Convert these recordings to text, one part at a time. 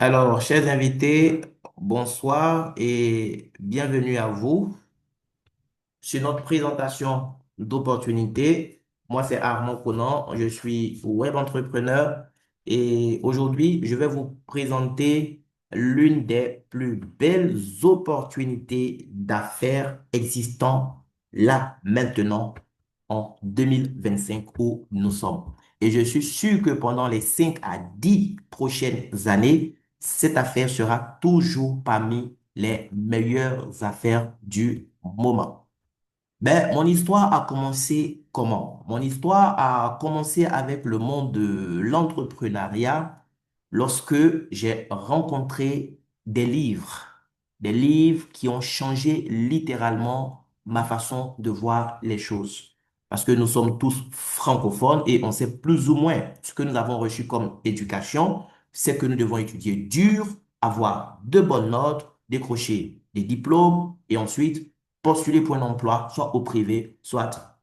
Alors, chers invités, bonsoir et bienvenue à vous sur notre présentation d'opportunités. Moi, c'est Armand Conan, je suis web entrepreneur et aujourd'hui, je vais vous présenter l'une des plus belles opportunités d'affaires existant là, maintenant, en 2025 où nous sommes. Et je suis sûr que pendant les 5 à 10 prochaines années, cette affaire sera toujours parmi les meilleures affaires du moment. Ben, mon histoire a commencé comment? Mon histoire a commencé avec le monde de l'entrepreneuriat lorsque j'ai rencontré des livres qui ont changé littéralement ma façon de voir les choses. Parce que nous sommes tous francophones et on sait plus ou moins ce que nous avons reçu comme éducation, c'est que nous devons étudier dur, avoir de bonnes notes, décrocher des diplômes et ensuite postuler pour un emploi, soit au privé, soit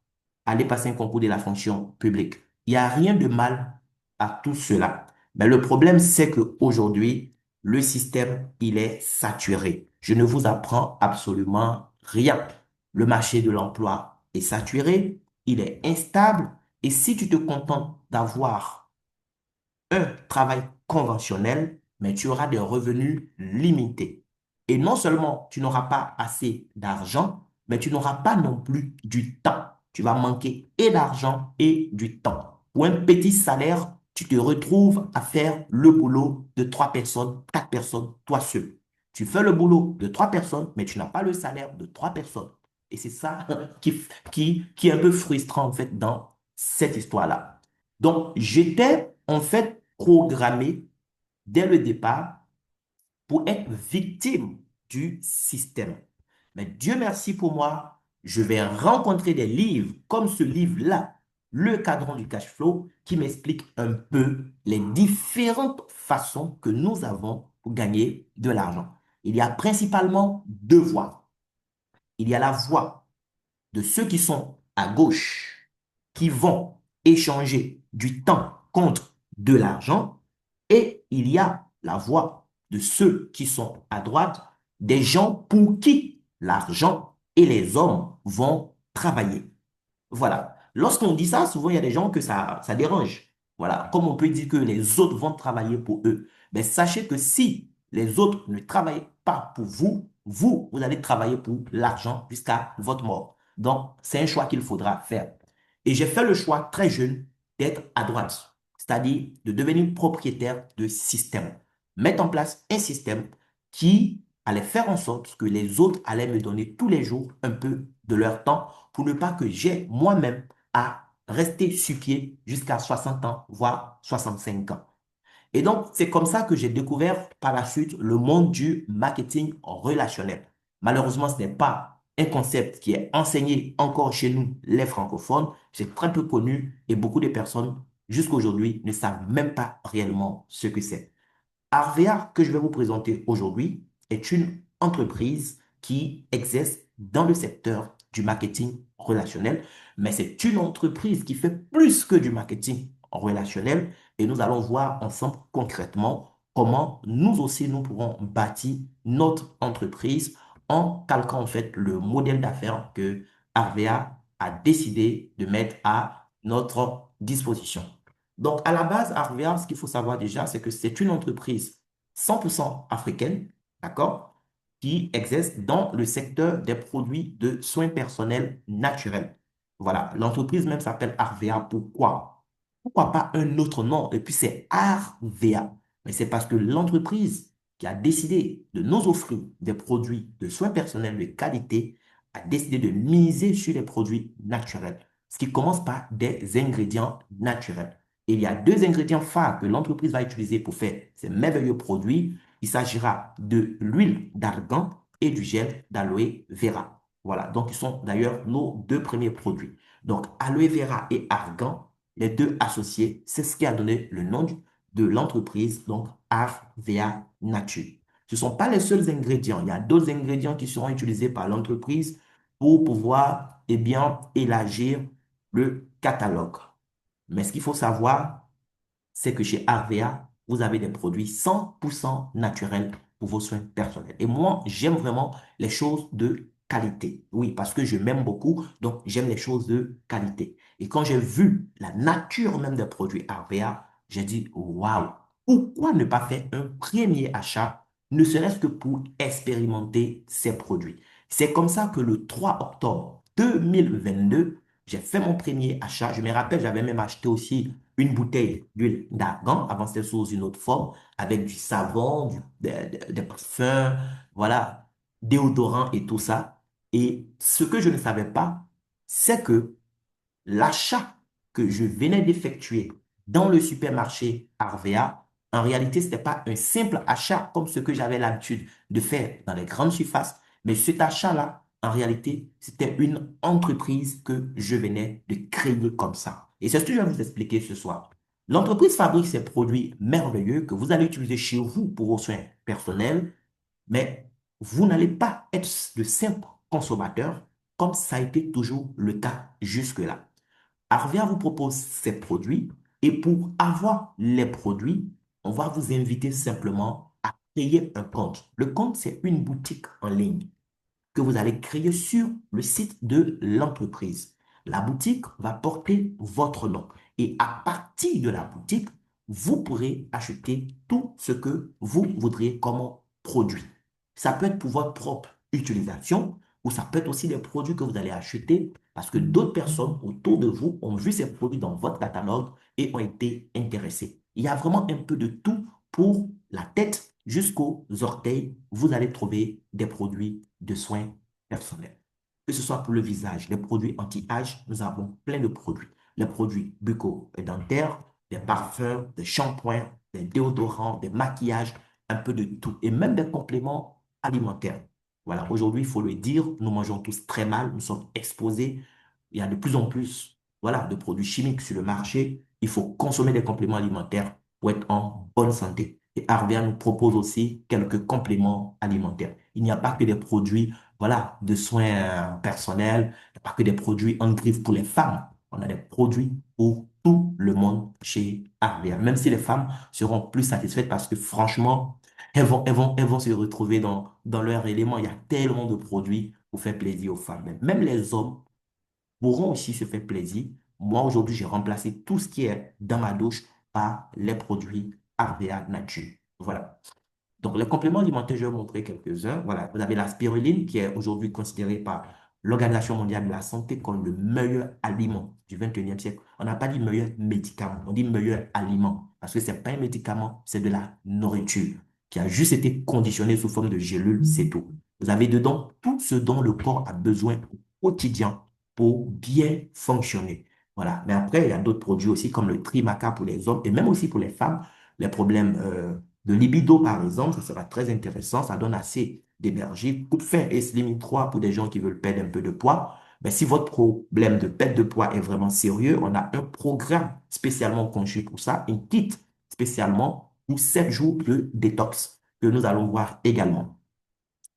aller passer un concours de la fonction publique. Il n'y a rien de mal à tout cela. Mais le problème, c'est qu'aujourd'hui, le système, il est saturé. Je ne vous apprends absolument rien. Le marché de l'emploi est saturé, il est instable, et si tu te contentes d'avoir un travail conventionnel, mais tu auras des revenus limités. Et non seulement tu n'auras pas assez d'argent, mais tu n'auras pas non plus du temps. Tu vas manquer et d'argent et du temps. Pour un petit salaire, tu te retrouves à faire le boulot de trois personnes, quatre personnes, toi seul. Tu fais le boulot de trois personnes, mais tu n'as pas le salaire de trois personnes. Et c'est ça qui est un peu frustrant en fait dans cette histoire-là. Donc, j'étais en fait programmé dès le départ pour être victime du système. Mais Dieu merci pour moi, je vais rencontrer des livres comme ce livre-là, Le cadran du cash flow, qui m'explique un peu les différentes façons que nous avons pour gagner de l'argent. Il y a principalement deux voies. Il y a la voie de ceux qui sont à gauche, qui vont échanger du temps contre de l'argent, et il y a la voie de ceux qui sont à droite, des gens pour qui l'argent et les hommes vont travailler. Voilà. Lorsqu'on dit ça, souvent il y a des gens que ça dérange. Voilà. Comme on peut dire que les autres vont travailler pour eux. Mais sachez que si les autres ne travaillent pas pour vous, vous allez travailler pour l'argent jusqu'à votre mort. Donc, c'est un choix qu'il faudra faire. Et j'ai fait le choix très jeune d'être à droite, c'est-à-dire de devenir propriétaire de système. Mettre en place un système qui allait faire en sorte que les autres allaient me donner tous les jours un peu de leur temps pour ne pas que j'ai moi-même à rester sur pied jusqu'à 60 ans, voire 65 ans. Et donc, c'est comme ça que j'ai découvert par la suite le monde du marketing relationnel. Malheureusement, ce n'est pas un concept qui est enseigné encore chez nous, les francophones. C'est très peu connu et beaucoup de personnes, jusqu'à aujourd'hui, ne savent même pas réellement ce que c'est. Arvea, que je vais vous présenter aujourd'hui, est une entreprise qui exerce dans le secteur du marketing relationnel, mais c'est une entreprise qui fait plus que du marketing relationnel et nous allons voir ensemble concrètement comment nous aussi nous pourrons bâtir notre entreprise en calquant en fait le modèle d'affaires que Arvea a décidé de mettre à notre disposition. Donc, à la base, Arvia, ce qu'il faut savoir déjà, c'est que c'est une entreprise 100% africaine, d'accord, qui exerce dans le secteur des produits de soins personnels naturels. Voilà, l'entreprise même s'appelle Arvea. Pourquoi? Pourquoi pas un autre nom? Et puis c'est Arvea. Mais c'est parce que l'entreprise qui a décidé de nous offrir des produits de soins personnels de qualité a décidé de miser sur les produits naturels, ce qui commence par des ingrédients naturels. Il y a deux ingrédients phares que l'entreprise va utiliser pour faire ces merveilleux produits. Il s'agira de l'huile d'argan et du gel d'aloe vera. Voilà, donc ils sont d'ailleurs nos deux premiers produits. Donc aloe vera et argan, les deux associés, c'est ce qui a donné le nom de l'entreprise, donc Arvea Nature. Ce ne sont pas les seuls ingrédients. Il y a d'autres ingrédients qui seront utilisés par l'entreprise pour pouvoir, eh bien, élargir le catalogue. Mais ce qu'il faut savoir, c'est que chez Arvea, vous avez des produits 100% naturels pour vos soins personnels. Et moi, j'aime vraiment les choses de qualité. Oui, parce que je m'aime beaucoup, donc j'aime les choses de qualité. Et quand j'ai vu la nature même des produits Arvea, j'ai dit, waouh, pourquoi ne pas faire un premier achat, ne serait-ce que pour expérimenter ces produits? C'est comme ça que le 3 octobre 2022, j'ai fait mon premier achat. Je me rappelle, j'avais même acheté aussi une bouteille d'huile d'argan, avant c'était sous une autre forme, avec du savon, des parfums, voilà, déodorant et tout ça. Et ce que je ne savais pas, c'est que l'achat que je venais d'effectuer dans le supermarché Arvea, en réalité, ce n'était pas un simple achat comme ce que j'avais l'habitude de faire dans les grandes surfaces, mais cet achat-là, en réalité, c'était une entreprise que je venais de créer comme ça. Et c'est ce que je vais vous expliquer ce soir. L'entreprise fabrique ces produits merveilleux que vous allez utiliser chez vous pour vos soins personnels, mais vous n'allez pas être de simples consommateurs comme ça a été toujours le cas jusque-là. Arvia vous propose ces produits et pour avoir les produits, on va vous inviter simplement à créer un compte. Le compte, c'est une boutique en ligne que vous allez créer sur le site de l'entreprise. La boutique va porter votre nom et à partir de la boutique, vous pourrez acheter tout ce que vous voudrez comme produit. Ça peut être pour votre propre utilisation ou ça peut être aussi des produits que vous allez acheter parce que d'autres personnes autour de vous ont vu ces produits dans votre catalogue et ont été intéressés. Il y a vraiment un peu de tout pour la tête jusqu'aux orteils. Vous allez trouver des produits de soins personnels. Que ce soit pour le visage, les produits anti-âge, nous avons plein de produits. Les produits buccaux et dentaires, des parfums, des shampoings, des déodorants, des maquillages, un peu de tout. Et même des compléments alimentaires. Voilà, aujourd'hui, il faut le dire, nous mangeons tous très mal, nous sommes exposés. Il y a de plus en plus, voilà, de produits chimiques sur le marché. Il faut consommer des compléments alimentaires pour être en bonne santé. Et Arvia nous propose aussi quelques compléments alimentaires. Il n'y a pas que des produits, voilà, de soins personnels, il n'y a pas que des produits en griffe pour les femmes. On a des produits pour tout le monde chez Arvia. Même si les femmes seront plus satisfaites parce que franchement, elles vont se retrouver dans leur élément. Il y a tellement de produits pour faire plaisir aux femmes. Même les hommes pourront aussi se faire plaisir. Moi, aujourd'hui, j'ai remplacé tout ce qui est dans ma douche par les produits Arvea Nature. Voilà. Donc, les compléments alimentaires, je vais vous montrer quelques-uns. Voilà, vous avez la spiruline qui est aujourd'hui considérée par l'Organisation mondiale de la santé comme le meilleur aliment du 21e siècle. On n'a pas dit meilleur médicament, on dit meilleur aliment parce que ce n'est pas un médicament, c'est de la nourriture qui a juste été conditionnée sous forme de gélules, c'est tout. Vous avez dedans tout ce dont le corps a besoin au quotidien pour bien fonctionner. Voilà. Mais après, il y a d'autres produits aussi comme le Trimaca pour les hommes et même aussi pour les femmes. Les problèmes de libido, par exemple, ça sera très intéressant. Ça donne assez d'énergie. Coup de fin et Slimming 3 pour des gens qui veulent perdre un peu de poids. Mais si votre problème de perte de poids est vraiment sérieux, on a un programme spécialement conçu pour ça, une kit spécialement pour 7 jours de détox que nous allons voir également.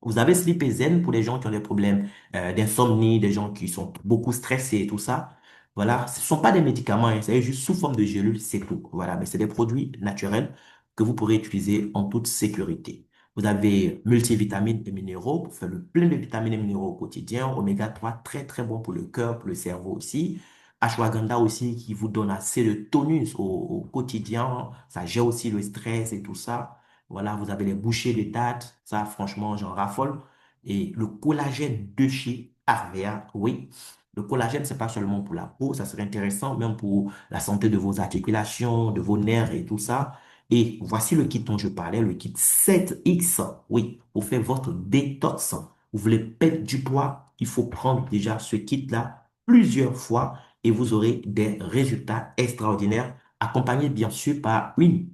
Vous avez Sleep Zen pour les gens qui ont des problèmes d'insomnie, des gens qui sont beaucoup stressés et tout ça. Voilà, ce ne sont pas des médicaments, hein, c'est juste sous forme de gélules, c'est tout. Voilà, mais c'est des produits naturels que vous pourrez utiliser en toute sécurité. Vous avez multivitamines et minéraux pour faire le plein de vitamines et minéraux au quotidien. Oméga 3, très très bon pour le cœur, pour le cerveau aussi. Ashwagandha aussi qui vous donne assez de tonus au quotidien. Ça gère aussi le stress et tout ça. Voilà, vous avez les bouchées de dattes, ça franchement j'en raffole. Et le collagène de chez Arvea, oui. Le collagène, c'est pas seulement pour la peau, ça serait intéressant même pour la santé de vos articulations, de vos nerfs et tout ça. Et voici le kit dont je parlais, le kit 7X, oui, pour faire votre détox. Vous voulez perdre du poids, il faut prendre déjà ce kit-là plusieurs fois et vous aurez des résultats extraordinaires, accompagnés bien sûr par une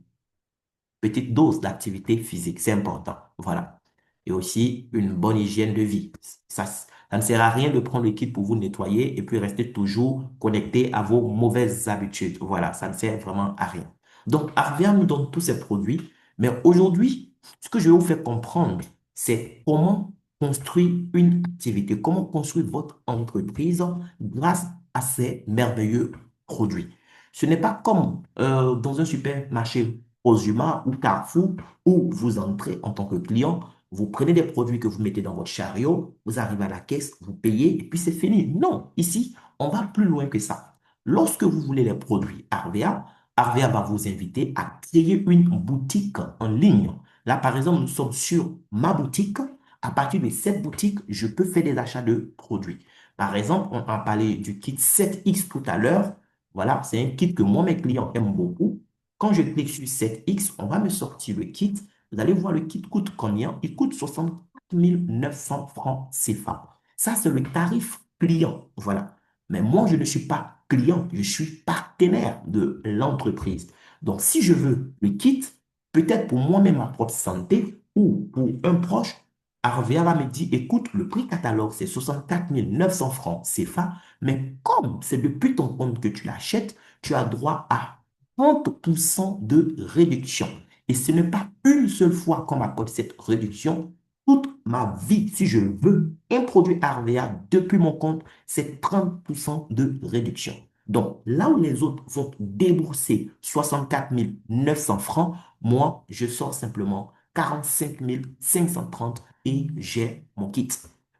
petite dose d'activité physique, c'est important. Voilà. Et aussi une bonne hygiène de vie. Ça ne sert à rien de prendre le kit pour vous nettoyer et puis rester toujours connecté à vos mauvaises habitudes. Voilà, ça ne sert vraiment à rien. Donc, Arvia nous donne tous ces produits, mais aujourd'hui, ce que je vais vous faire comprendre, c'est comment construire une activité, comment construire votre entreprise grâce à ces merveilleux produits. Ce n'est pas comme dans un supermarché. Ozuma ou Carrefour, où vous entrez en tant que client, vous prenez des produits que vous mettez dans votre chariot, vous arrivez à la caisse, vous payez et puis c'est fini. Non, ici, on va plus loin que ça. Lorsque vous voulez les produits Arvea, Arvea va vous inviter à créer une boutique en ligne. Là, par exemple, nous sommes sur ma boutique. À partir de cette boutique, je peux faire des achats de produits. Par exemple, on a parlé du kit 7X tout à l'heure. Voilà, c'est un kit que moi, mes clients aiment beaucoup. Quand je clique sur 7X, on va me sortir le kit. Vous allez voir, le kit coûte combien? Il coûte 64 900 francs CFA. Ça, c'est le tarif client. Voilà. Mais moi, je ne suis pas client, je suis partenaire de l'entreprise. Donc, si je veux le kit, peut-être pour moi-même, ma propre santé ou pour un proche, Arvea va me dire, écoute, le prix catalogue, c'est 64 900 francs CFA, mais comme c'est depuis ton compte que tu l'achètes, tu as droit à 30% de réduction. Et ce n'est pas une seule fois qu'on m'accorde cette réduction. Toute ma vie, si je veux un produit Arvea depuis mon compte, c'est 30% de réduction. Donc, là où les autres vont débourser 64 900 francs, moi, je sors simplement 45 530 et j'ai mon kit.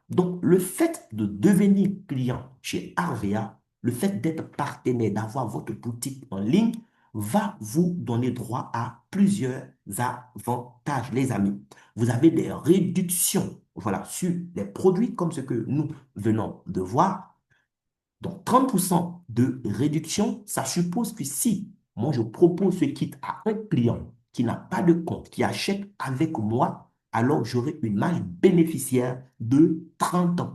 Donc, le fait de devenir client chez Arvea, le fait d'être partenaire, d'avoir votre boutique en ligne, va vous donner droit à plusieurs avantages, les amis. Vous avez des réductions, voilà, sur les produits comme ce que nous venons de voir. Donc, 30% de réduction, ça suppose que si moi je propose ce kit à un client qui n'a pas de compte, qui achète avec moi, alors j'aurai une marge bénéficiaire de 30%.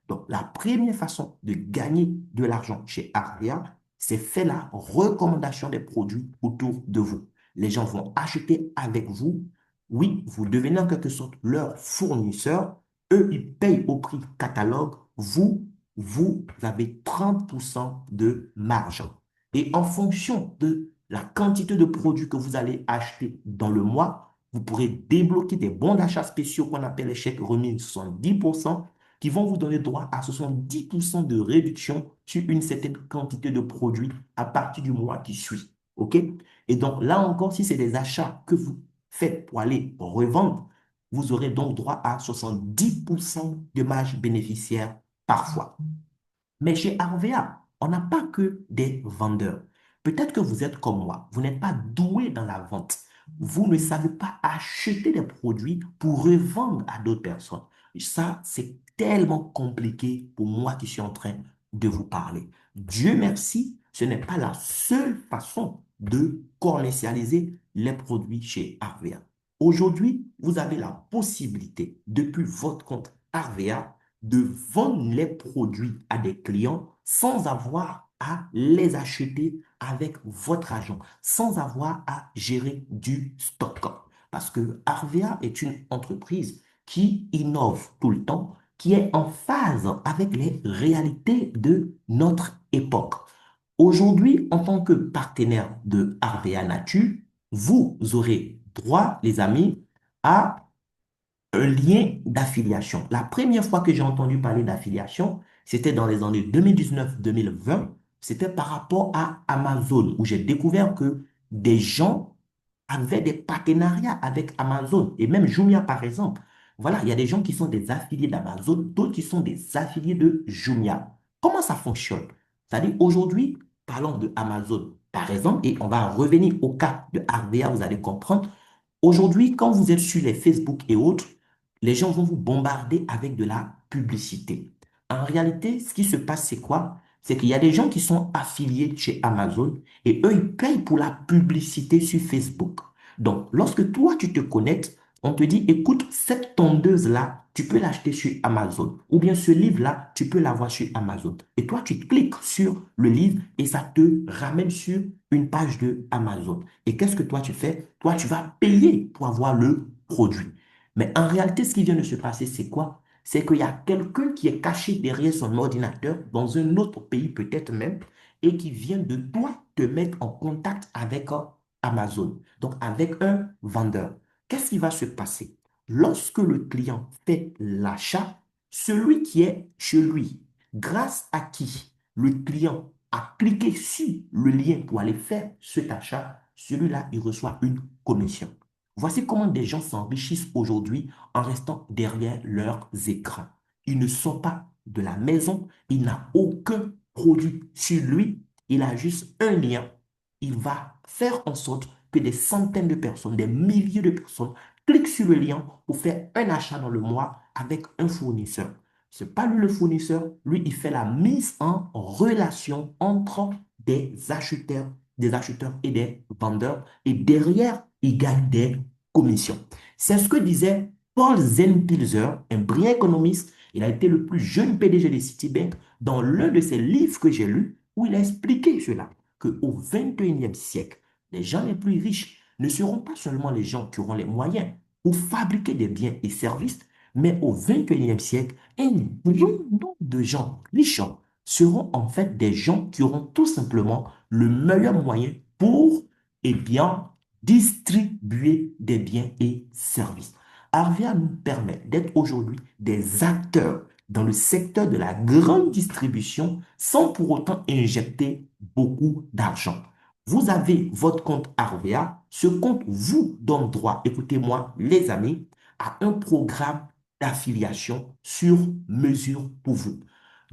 Donc, la première façon de gagner de l'argent chez Aria, c'est faire la recommandation des produits autour de vous. Les gens vont acheter avec vous. Oui, vous devenez en quelque sorte leur fournisseur. Eux, ils payent au prix catalogue. Vous avez 30% de marge. Et en fonction de la quantité de produits que vous allez acheter dans le mois, vous pourrez débloquer des bons d'achat spéciaux qu'on appelle les chèques remis 70% qui vont vous donner droit à 70% de réduction sur une certaine quantité de produits à partir du mois qui suit. OK? Et donc là encore, si c'est des achats que vous faites pour aller revendre, vous aurez donc droit à 70% de marge bénéficiaire parfois. Mais chez Arvea, on n'a pas que des vendeurs. Peut-être que vous êtes comme moi, vous n'êtes pas doué dans la vente. Vous ne savez pas acheter des produits pour revendre à d'autres personnes. Et ça, c'est tellement compliqué pour moi qui suis en train de vous parler. Dieu merci, ce n'est pas la seule façon de commercialiser les produits chez Arvea. Aujourd'hui, vous avez la possibilité, depuis votre compte Arvea, de vendre les produits à des clients sans avoir à les acheter avec votre argent, sans avoir à gérer du stock. Parce que Arvea est une entreprise qui innove tout le temps, qui est en phase avec les réalités de notre époque. Aujourd'hui, en tant que partenaire de Arvea Nature, vous aurez droit, les amis, à un lien d'affiliation. La première fois que j'ai entendu parler d'affiliation, c'était dans les années 2019-2020. C'était par rapport à Amazon, où j'ai découvert que des gens avaient des partenariats avec Amazon et même Jumia, par exemple. Voilà, il y a des gens qui sont des affiliés d'Amazon, d'autres qui sont des affiliés de Jumia. Comment ça fonctionne? C'est-à-dire, aujourd'hui, parlons de Amazon, par exemple, et on va revenir au cas de Ardea, vous allez comprendre. Aujourd'hui, quand vous êtes sur les Facebook et autres, les gens vont vous bombarder avec de la publicité. En réalité, ce qui se passe, c'est quoi? C'est qu'il y a des gens qui sont affiliés chez Amazon et eux, ils payent pour la publicité sur Facebook. Donc, lorsque toi, tu te connectes, on te dit, écoute, cette tondeuse-là, tu peux l'acheter sur Amazon. Ou bien ce livre-là, tu peux l'avoir sur Amazon. Et toi, tu cliques sur le livre et ça te ramène sur une page de Amazon. Et qu'est-ce que toi, tu fais? Toi, tu vas payer pour avoir le produit. Mais en réalité, ce qui vient de se passer, c'est quoi? C'est qu'il y a quelqu'un qui est caché derrière son ordinateur, dans un autre pays peut-être même, et qui vient de toi te mettre en contact avec Amazon, donc avec un vendeur. Qu'est-ce qui va se passer? Lorsque le client fait l'achat, celui qui est chez lui, grâce à qui le client a cliqué sur le lien pour aller faire cet achat, celui-là, il reçoit une commission. Voici comment des gens s'enrichissent aujourd'hui en restant derrière leurs écrans. Ils ne sont pas de la maison, il n'a aucun produit sur lui, il a juste un lien. Il va faire en sorte que des centaines de personnes, des milliers de personnes cliquent sur le lien pour faire un achat dans le mois avec un fournisseur. Ce n'est pas lui le fournisseur, lui, il fait la mise en relation entre des acheteurs et des vendeurs. Et derrière, il gagne des commissions. C'est ce que disait Paul Zenpilzer, un brillant économiste. Il a été le plus jeune PDG de Citibank dans l'un de ses livres que j'ai lu où il a expliqué cela, qu'au 21e siècle, les gens les plus riches ne seront pas seulement les gens qui auront les moyens pour fabriquer des biens et services, mais au 21e siècle, un grand nombre de gens riches seront en fait des gens qui auront tout simplement le meilleur moyen pour, eh bien, distribuer des biens et services. Arvia nous permet d'être aujourd'hui des acteurs dans le secteur de la grande distribution sans pour autant injecter beaucoup d'argent. Vous avez votre compte Arvia. Ce compte vous donne droit, écoutez-moi les amis, à un programme d'affiliation sur mesure pour vous.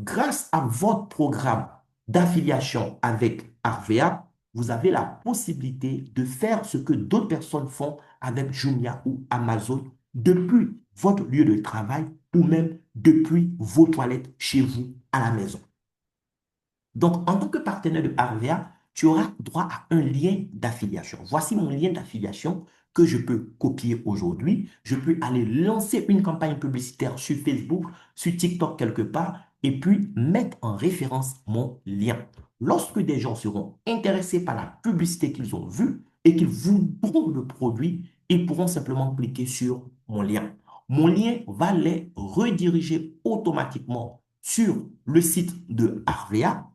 Grâce à votre programme d'affiliation avec Arvea, vous avez la possibilité de faire ce que d'autres personnes font avec Jumia ou Amazon depuis votre lieu de travail ou même depuis vos toilettes chez vous à la maison. Donc, en tant que partenaire de Arvea, tu auras droit à un lien d'affiliation. Voici mon lien d'affiliation que je peux copier aujourd'hui. Je peux aller lancer une campagne publicitaire sur Facebook, sur TikTok quelque part, et puis mettre en référence mon lien. Lorsque des gens seront intéressés par la publicité qu'ils ont vue et qu'ils voudront le produit, ils pourront simplement cliquer sur mon lien. Mon lien va les rediriger automatiquement sur le site de Arvea.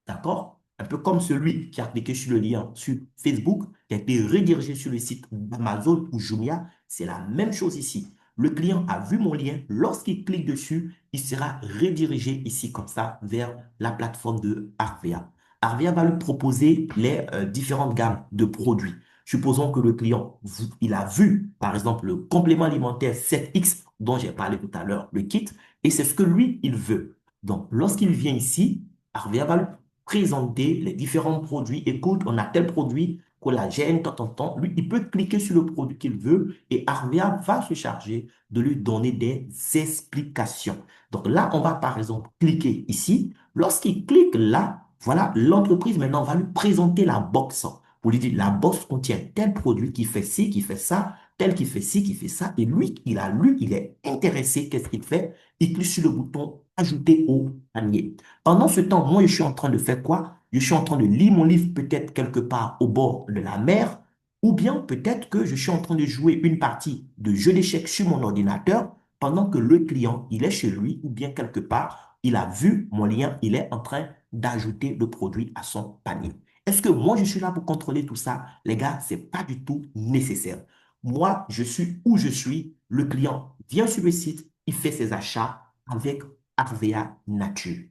D'accord? Un peu comme celui qui a cliqué sur le lien sur Facebook, qui a été redirigé sur le site d'Amazon ou Jumia. C'est la même chose ici. Le client a vu mon lien. Lorsqu'il clique dessus, il sera redirigé ici comme ça vers la plateforme de Arvea. Arvea va lui proposer les différentes gammes de produits. Supposons que le client, il a vu, par exemple, le complément alimentaire 7X dont j'ai parlé tout à l'heure, le kit, et c'est ce que lui, il veut. Donc, lorsqu'il vient ici, Arvea va lui présenter les différents produits. Écoute, on a tel produit, collagène, tant. Lui, il peut cliquer sur le produit qu'il veut et Arvea va se charger de lui donner des explications. Donc là, on va par exemple cliquer ici. Lorsqu'il clique là, voilà, l'entreprise maintenant va lui présenter la box. Pour lui dire, la box contient tel produit qui fait ci, qui fait ça, tel qui fait ci, qui fait ça. Et lui, il a lu, il est intéressé. Qu'est-ce qu'il fait? Il clique sur le bouton ajouter au panier. Pendant ce temps, moi, je suis en train de faire quoi? Je suis en train de lire mon livre peut-être quelque part au bord de la mer, ou bien peut-être que je suis en train de jouer une partie de jeu d'échecs sur mon ordinateur pendant que le client, il est chez lui, ou bien quelque part, il a vu mon lien, il est en train d'ajouter le produit à son panier. Est-ce que moi, je suis là pour contrôler tout ça? Les gars, ce n'est pas du tout nécessaire. Moi, je suis où je suis. Le client vient sur le site, il fait ses achats avec Arvea Nature.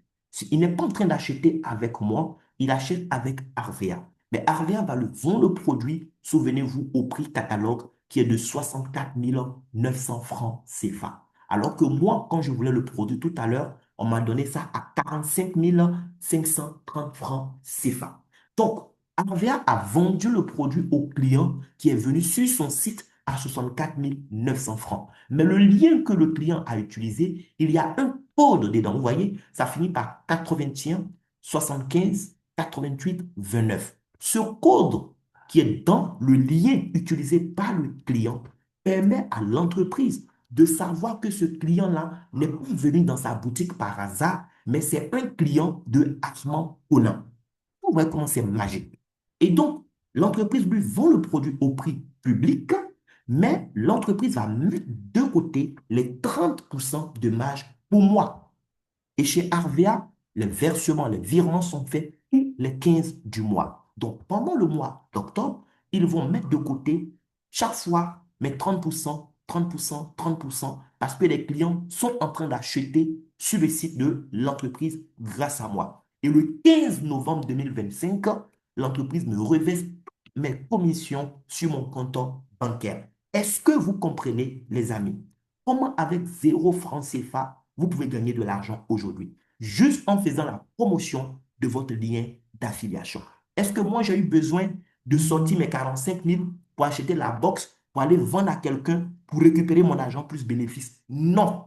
Il n'est pas en train d'acheter avec moi, il achète avec Arvea. Mais Arvea va le vendre le produit, souvenez-vous, au prix catalogue qui est de 64 900 francs CFA. Alors que moi, quand je voulais le produit tout à l'heure, on m'a donné ça à 45 530 francs CFA. Donc, Arvea a vendu le produit au client qui est venu sur son site à 64 900 francs. Mais le lien que le client a utilisé, il y a un code dedans. Vous voyez, ça finit par 81 75 88 29. Ce code qui est dans le lien utilisé par le client permet à l'entreprise de savoir que ce client-là n'est pas venu dans sa boutique par hasard, mais c'est un client de Harman Conan. Vous voyez comment c'est magique. Et donc, l'entreprise lui vend le produit au prix public, mais l'entreprise va mettre de côté les 30% de marge pour moi. Et chez Arvea, les versements, les virements sont faits tous les 15 du mois. Donc, pendant le mois d'octobre, ils vont mettre de côté chaque fois mes 30%, 30%, 30%, parce que les clients sont en train d'acheter sur le site de l'entreprise grâce à moi. Et le 15 novembre 2025, l'entreprise me reverse mes commissions sur mon compte bancaire. Est-ce que vous comprenez, les amis? Comment avec 0 franc CFA, vous pouvez gagner de l'argent aujourd'hui? Juste en faisant la promotion de votre lien d'affiliation. Est-ce que moi, j'ai eu besoin de sortir mes 45 000 pour acheter la box, pour aller vendre à quelqu'un, pour récupérer mon argent plus bénéfice? Non.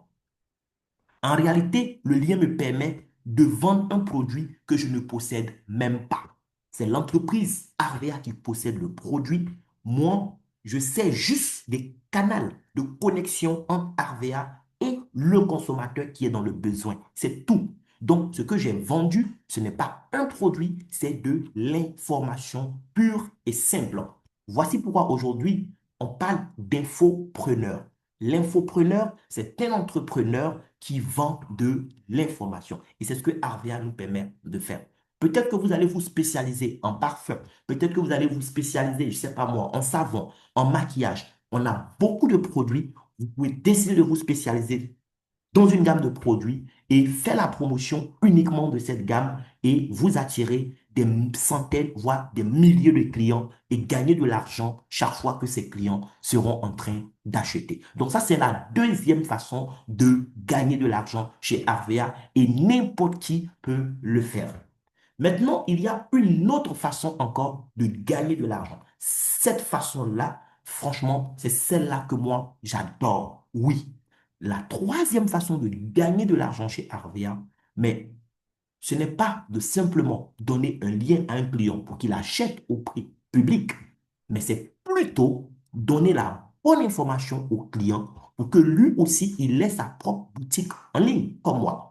En réalité, le lien me permet de vendre un produit que je ne possède même pas. C'est l'entreprise Arvea qui possède le produit. Moi, je sais juste des canaux de connexion entre Arvea et le consommateur qui est dans le besoin. C'est tout. Donc, ce que j'ai vendu, ce n'est pas un produit, c'est de l'information pure et simple. Voici pourquoi aujourd'hui, on parle d'infopreneur. L'infopreneur, c'est un entrepreneur qui vend de l'information. Et c'est ce que Arvia nous permet de faire. Peut-être que vous allez vous spécialiser en parfum. Peut-être que vous allez vous spécialiser, je ne sais pas moi, en savon, en maquillage. On a beaucoup de produits. Vous pouvez décider de vous spécialiser dans une gamme de produits et faire la promotion uniquement de cette gamme et vous attirer des centaines, voire des milliers de clients et gagner de l'argent chaque fois que ces clients seront en train d'acheter. Donc ça, c'est la deuxième façon de gagner de l'argent chez Arvea et n'importe qui peut le faire. Maintenant, il y a une autre façon encore de gagner de l'argent. Cette façon-là, franchement, c'est celle-là que moi, j'adore. Oui, la troisième façon de gagner de l'argent chez Arvea, mais ce n'est pas de simplement donner un lien à un client pour qu'il achète au prix public, mais c'est plutôt donner la bonne information au client pour que lui aussi, il ait sa propre boutique en ligne, comme moi.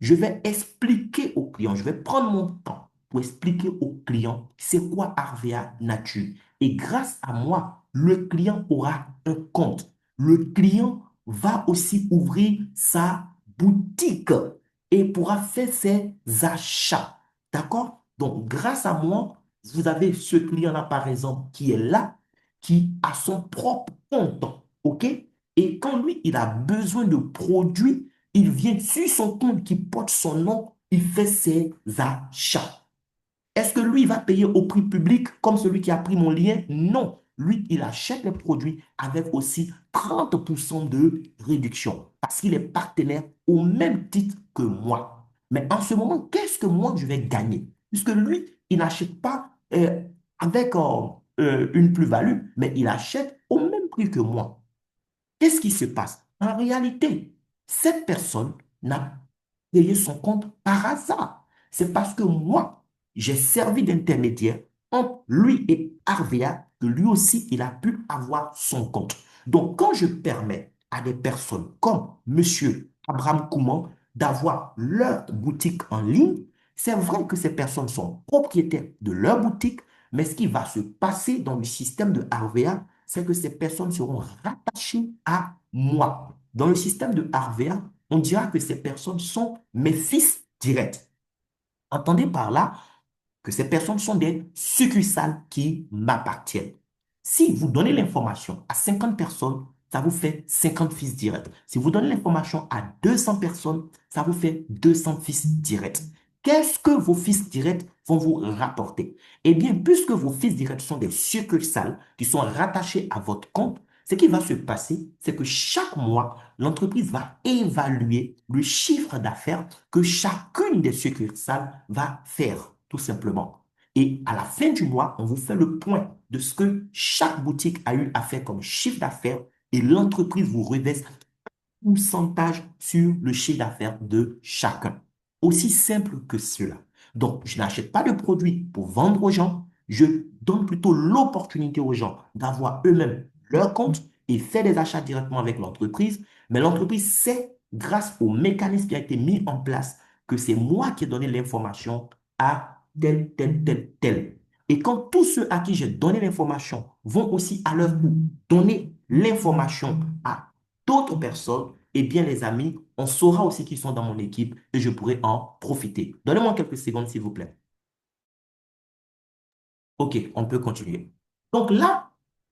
Je vais expliquer au client, je vais prendre mon temps pour expliquer au client c'est quoi Arvea Nature. Et grâce à moi, le client aura un compte. Le client va aussi ouvrir sa boutique et pourra faire ses achats. D'accord? Donc, grâce à moi, vous avez ce client-là, par exemple, qui est là, qui a son propre compte. OK? Et quand lui, il a besoin de produits, il vient sur son compte qui porte son nom, il fait ses achats. Est-ce que lui, il va payer au prix public comme celui qui a pris mon lien? Non. Lui, il achète les produits avec aussi 30% de réduction parce qu'il est partenaire au même titre que moi. Mais en ce moment, qu'est-ce que moi, je vais gagner? Puisque lui, il n'achète pas avec une plus-value, mais il achète au même prix que moi. Qu'est-ce qui se passe? En réalité, cette personne n'a payé son compte par hasard. C'est parce que moi, j'ai servi d'intermédiaire entre lui et Arvea que lui aussi, il a pu avoir son compte. Donc, quand je permets à des personnes comme Monsieur Abraham Kouman d'avoir leur boutique en ligne, c'est vrai que ces personnes sont propriétaires de leur boutique, mais ce qui va se passer dans le système de Arvea, c'est que ces personnes seront rattachées à moi. Dans le système de Arvea, on dira que ces personnes sont mes fils directs. Entendez par là que ces personnes sont des succursales qui m'appartiennent. Si vous donnez l'information à 50 personnes, ça vous fait 50 fils directs. Si vous donnez l'information à 200 personnes, ça vous fait 200 fils directs. Qu'est-ce que vos fils directs vont vous rapporter? Eh bien, puisque vos fils directs sont des succursales qui sont rattachés à votre compte, ce qui va se passer, c'est que chaque mois, l'entreprise va évaluer le chiffre d'affaires que chacune des succursales va faire, tout simplement. Et à la fin du mois, on vous fait le point de ce que chaque boutique a eu à faire comme chiffre d'affaires et l'entreprise vous reverse pourcentage sur le chiffre d'affaires de chacun. Aussi simple que cela. Donc, je n'achète pas de produits pour vendre aux gens, je donne plutôt l'opportunité aux gens d'avoir eux-mêmes leur compte et faire des achats directement avec l'entreprise. Mais l'entreprise sait, grâce au mécanisme qui a été mis en place, que c'est moi qui ai donné l'information à tel, tel, tel, tel. Et quand tous ceux à qui j'ai donné l'information vont aussi à leur tour donner l'information à d'autres personnes, eh bien, les amis, on saura aussi qu'ils sont dans mon équipe et je pourrai en profiter. Donnez-moi quelques secondes, s'il vous plaît. OK, on peut continuer. Donc là,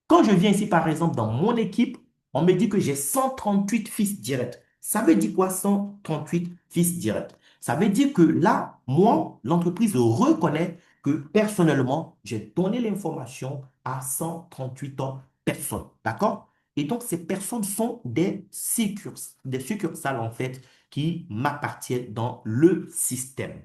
quand je viens ici, par exemple, dans mon équipe, on me dit que j'ai 138 fils directs. Ça veut dire quoi, 138 fils directs? Ça veut dire que là, moi, l'entreprise reconnaît que personnellement, j'ai donné l'information à 138 personnes. D'accord? Et donc, ces personnes sont des succursales, en fait, qui m'appartiennent dans le système.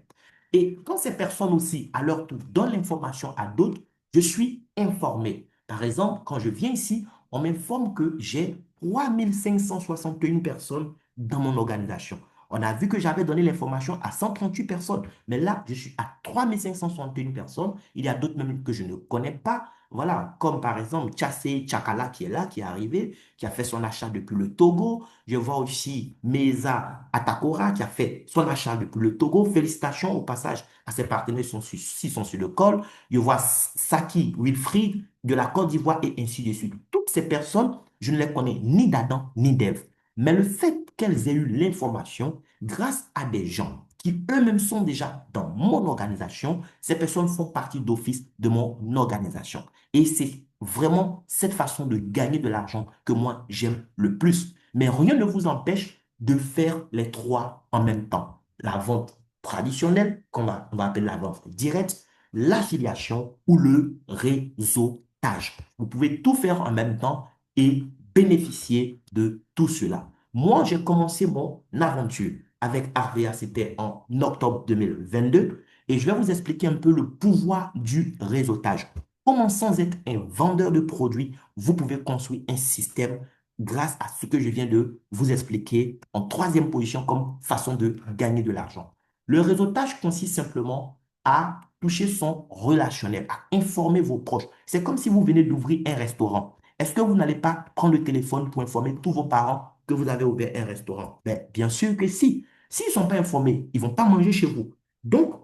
Et quand ces personnes aussi, à leur tour, donnent l'information à d'autres, je suis informé. Par exemple, quand je viens ici, on m'informe que j'ai 3561 personnes dans mon organisation. On a vu que j'avais donné l'information à 138 personnes, mais là, je suis à 3561 personnes. Il y a d'autres même que je ne connais pas. Voilà, comme par exemple Tchassé Tchakala qui est là, qui est arrivé, qui a fait son achat depuis le Togo. Je vois aussi Mesa Atakora qui a fait son achat depuis le Togo. Félicitations au passage à ses partenaires qui sont sur le col. Je vois Saki Wilfried de la Côte d'Ivoire et ainsi de suite. Toutes ces personnes, je ne les connais ni d'Adam ni d'Ève. Mais le fait qu'elles aient eu l'information grâce à des gens qui eux-mêmes sont déjà dans mon organisation, ces personnes font partie d'office de mon organisation. Et c'est vraiment cette façon de gagner de l'argent que moi j'aime le plus. Mais rien ne vous empêche de faire les trois en même temps. La vente traditionnelle, on va appeler la vente directe, l'affiliation ou le réseautage. Vous pouvez tout faire en même temps et bénéficier de tout cela. Moi, j'ai commencé mon aventure avec Arvea, c'était en octobre 2022, et je vais vous expliquer un peu le pouvoir du réseautage. Comment sans être un vendeur de produits, vous pouvez construire un système grâce à ce que je viens de vous expliquer en troisième position comme façon de gagner de l'argent. Le réseautage consiste simplement à toucher son relationnel, à informer vos proches. C'est comme si vous venez d'ouvrir un restaurant. Est-ce que vous n'allez pas prendre le téléphone pour informer tous vos parents que vous avez ouvert un restaurant? Ben, bien sûr que si. S'ils ne sont pas informés, ils ne vont pas manger chez vous. Donc,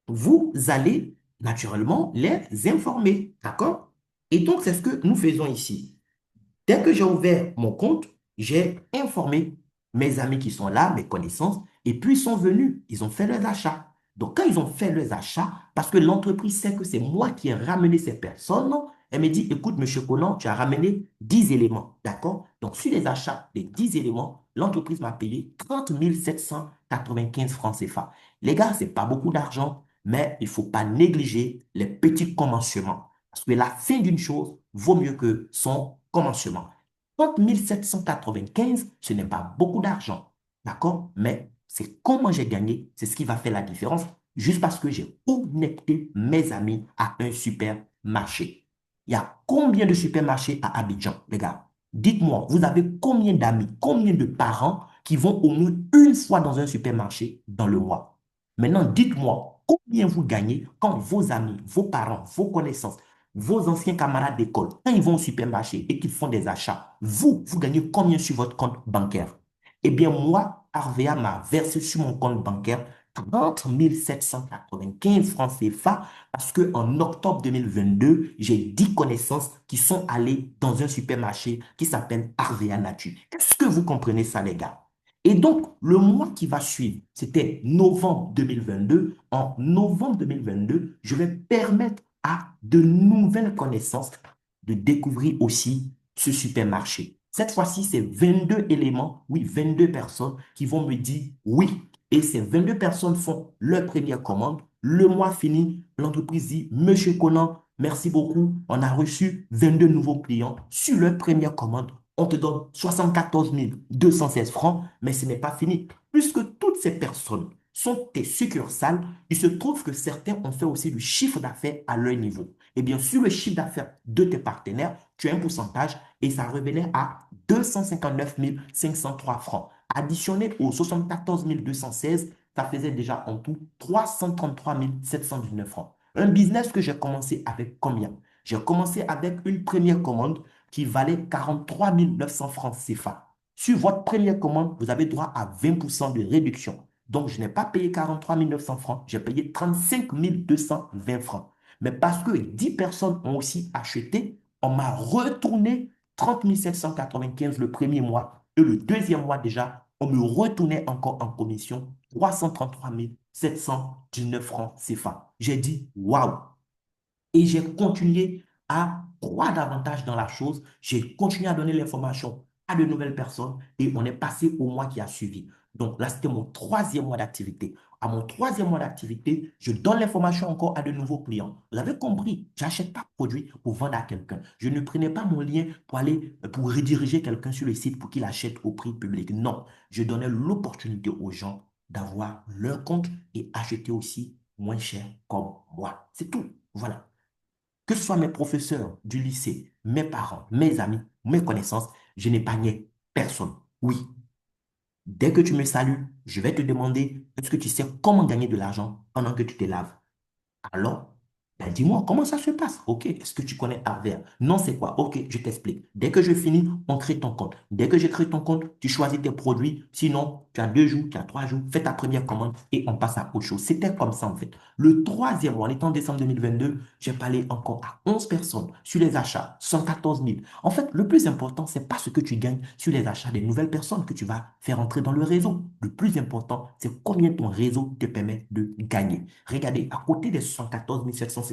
vous allez naturellement les informer. D'accord? Et donc, c'est ce que nous faisons ici. Dès que j'ai ouvert mon compte, j'ai informé mes amis qui sont là, mes connaissances, et puis ils sont venus, ils ont fait leurs achats. Donc, quand ils ont fait leurs achats, parce que l'entreprise sait que c'est moi qui ai ramené ces personnes, elle me dit, écoute, monsieur Conan, tu as ramené 10 éléments, d'accord? Donc, sur les achats des 10 éléments, l'entreprise m'a payé 30 795 francs CFA. Les gars, ce n'est pas beaucoup d'argent, mais il ne faut pas négliger les petits commencements. Parce que la fin d'une chose vaut mieux que son commencement. 30 795, ce n'est pas beaucoup d'argent. D'accord? Mais c'est comment j'ai gagné, c'est ce qui va faire la différence, juste parce que j'ai connecté mes amis à un supermarché. Il y a combien de supermarchés à Abidjan, les gars? Dites-moi, vous avez combien d'amis, combien de parents qui vont au moins une fois dans un supermarché dans le mois? Maintenant, dites-moi combien vous gagnez quand vos amis, vos parents, vos connaissances, vos anciens camarades d'école, quand ils vont au supermarché et qu'ils font des achats, vous gagnez combien sur votre compte bancaire? Eh bien, moi, Arvea m'a versé sur mon compte bancaire 30 795 francs CFA parce qu'en octobre 2022, j'ai 10 connaissances qui sont allées dans un supermarché qui s'appelle Arvea Nature. Est-ce que vous comprenez ça, les gars? Et donc, le mois qui va suivre, c'était novembre 2022. En novembre 2022, je vais permettre à de nouvelles connaissances de découvrir aussi ce supermarché. Cette fois-ci, c'est 22 éléments, oui, 22 personnes qui vont me dire oui. Et ces 22 personnes font leur première commande. Le mois fini, l'entreprise dit, Monsieur Conan, merci beaucoup. On a reçu 22 nouveaux clients sur leur première commande. On te donne 74 216 francs, mais ce n'est pas fini. Puisque toutes ces personnes sont tes succursales, il se trouve que certains ont fait aussi du chiffre d'affaires à leur niveau. Et bien sûr, le chiffre d'affaires de tes partenaires, tu as un pourcentage et ça revenait à 259 503 francs. Additionné aux 74 216, ça faisait déjà en tout 333 719 francs. Un business que j'ai commencé avec combien? J'ai commencé avec une première commande qui valait 43 900 francs CFA. Sur votre première commande, vous avez droit à 20% de réduction. Donc, je n'ai pas payé 43 900 francs, j'ai payé 35 220 francs. Mais parce que 10 personnes ont aussi acheté, on m'a retourné 30 795 le premier mois. Et le deuxième mois déjà, on me retournait encore en commission 333 719 francs CFA. J'ai dit, waouh! Et j'ai continué à croire davantage dans la chose. J'ai continué à donner l'information à de nouvelles personnes et on est passé au mois qui a suivi. Donc là, c'était mon troisième mois d'activité. À mon troisième mois d'activité, je donne l'information encore à de nouveaux clients. Vous avez compris, je n'achète pas de produit pour vendre à quelqu'un. Je ne prenais pas mon lien pour rediriger quelqu'un sur le site pour qu'il achète au prix public. Non, je donnais l'opportunité aux gens d'avoir leur compte et acheter aussi moins cher comme moi. C'est tout. Voilà. Que ce soit mes professeurs du lycée, mes parents, mes amis, mes connaissances, je n'épargnais personne. Oui, dès que tu me salues, je vais te demander, est-ce que tu sais comment gagner de l'argent pendant que tu te laves? Alors, ben dis-moi, comment ça se passe? OK, est-ce que tu connais Arvea? Non, c'est quoi? OK, je t'explique. Dès que je finis, on crée ton compte. Dès que j'ai créé ton compte, tu choisis tes produits. Sinon, tu as 2 jours, tu as 3 jours, fais ta première commande et on passe à autre chose. C'était comme ça, en fait. Le troisième mois, on est en décembre 2022, j'ai parlé encore à 11 personnes sur les achats, 114 000. En fait, le plus important, c'est pas ce que tu gagnes sur les achats des nouvelles personnes que tu vas faire entrer dans le réseau. Le plus important, c'est combien ton réseau te permet de gagner. Regardez, à côté des 114 759,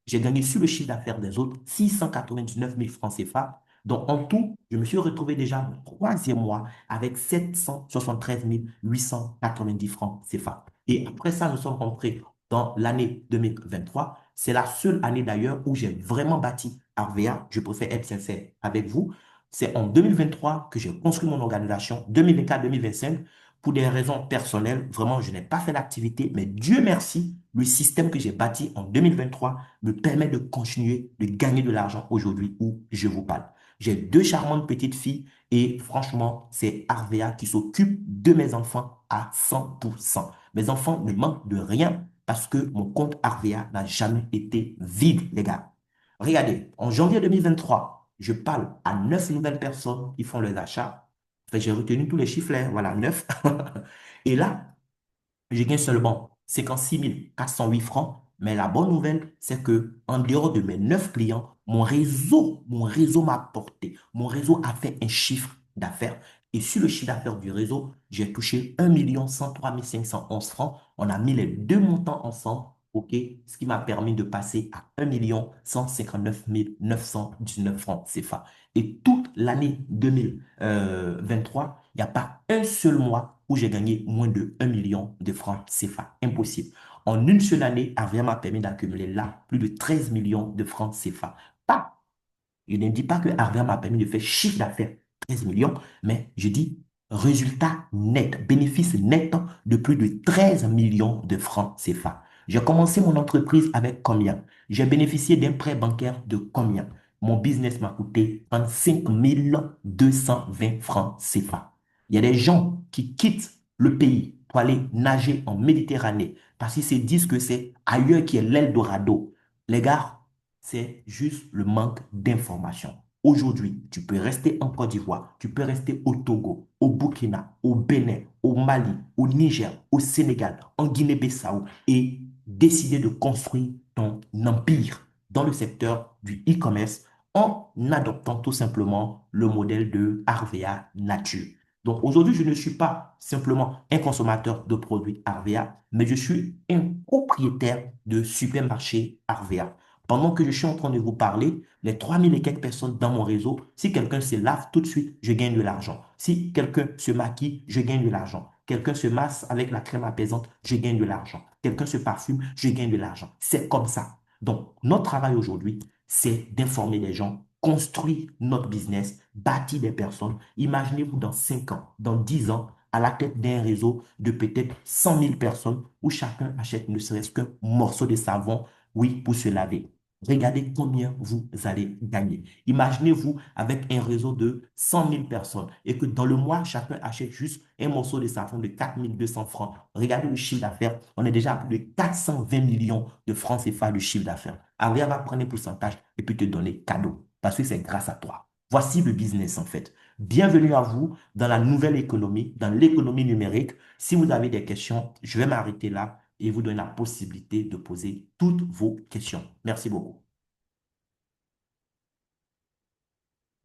j'ai gagné sur le chiffre d'affaires des autres 699 000 francs CFA. Donc, en tout, je me suis retrouvé déjà au troisième mois avec 773 890 francs CFA. Et après ça, nous sommes rentrés dans l'année 2023. C'est la seule année d'ailleurs où j'ai vraiment bâti Arvea. Je préfère être sincère avec vous. C'est en 2023 que j'ai construit mon organisation. 2024-2025, pour des raisons personnelles, vraiment, je n'ai pas fait l'activité, mais Dieu merci, le système que j'ai bâti en 2023 me permet de continuer de gagner de l'argent aujourd'hui où je vous parle. J'ai deux charmantes petites filles et franchement, c'est Arvea qui s'occupe de mes enfants à 100%. Mes enfants ne manquent de rien parce que mon compte Arvea n'a jamais été vide, les gars. Regardez, en janvier 2023, je parle à 9 nouvelles personnes qui font les achats. Enfin, j'ai retenu tous les chiffres, là, voilà, 9. Et là, je gagne seulement 56 408 francs. Mais la bonne nouvelle, c'est que en dehors de mes 9 clients, mon réseau m'a porté. Mon réseau a fait un chiffre d'affaires. Et sur le chiffre d'affaires du réseau, j'ai touché 1 103 511 francs. On a mis les deux montants ensemble, OK, ce qui m'a permis de passer à 1 159 919 francs CFA. Et toute l'année 2023, il n'y a pas un seul mois où j'ai gagné moins de 1 million de francs CFA. Impossible. En une seule année, Avia m'a permis d'accumuler là plus de 13 millions de francs CFA. Pas, je ne dis pas que Avia m'a permis de faire chiffre d'affaires 13 millions, mais je dis résultat net, bénéfice net de plus de 13 millions de francs CFA. J'ai commencé mon entreprise avec combien? J'ai bénéficié d'un prêt bancaire de combien? Mon business m'a coûté 35 220 francs CFA. Il y a des gens qui quittent le pays pour aller nager en Méditerranée parce qu'ils se disent que c'est ailleurs qui est l'Eldorado. Les gars, c'est juste le manque d'information. Aujourd'hui, tu peux rester en Côte d'Ivoire, tu peux rester au Togo, au Burkina, au Bénin, au Mali, au Niger, au Sénégal, en Guinée-Bissau et décider de construire ton empire dans le secteur du e-commerce en adoptant tout simplement le modèle de Arvea Nature. Donc aujourd'hui, je ne suis pas simplement un consommateur de produits Arvea, mais je suis un propriétaire de supermarché Arvea. Pendant que je suis en train de vous parler, les 3000 et quelques personnes dans mon réseau, si quelqu'un se lave tout de suite, je gagne de l'argent. Si quelqu'un se maquille, je gagne de l'argent. Quelqu'un se masse avec la crème apaisante, je gagne de l'argent. Quelqu'un se parfume, je gagne de l'argent. C'est comme ça. Donc, notre travail aujourd'hui, c'est d'informer les gens, construire notre business, bâtir des personnes. Imaginez-vous dans 5 ans, dans 10 ans, à la tête d'un réseau de peut-être 100 000 personnes où chacun achète ne serait-ce qu'un morceau de savon, oui, pour se laver. Regardez combien vous allez gagner. Imaginez-vous avec un réseau de 100 000 personnes et que dans le mois, chacun achète juste un morceau de savon de 4 200 francs. Regardez le chiffre d'affaires. On est déjà à plus de 420 millions de francs CFA de chiffre d'affaires. Aria va prendre un pourcentage et puis te donner cadeau parce que c'est grâce à toi. Voici le business en fait. Bienvenue à vous dans la nouvelle économie, dans l'économie numérique. Si vous avez des questions, je vais m'arrêter là et vous donner la possibilité de poser toutes vos questions. Merci beaucoup.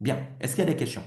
Bien, est-ce qu'il y a des questions?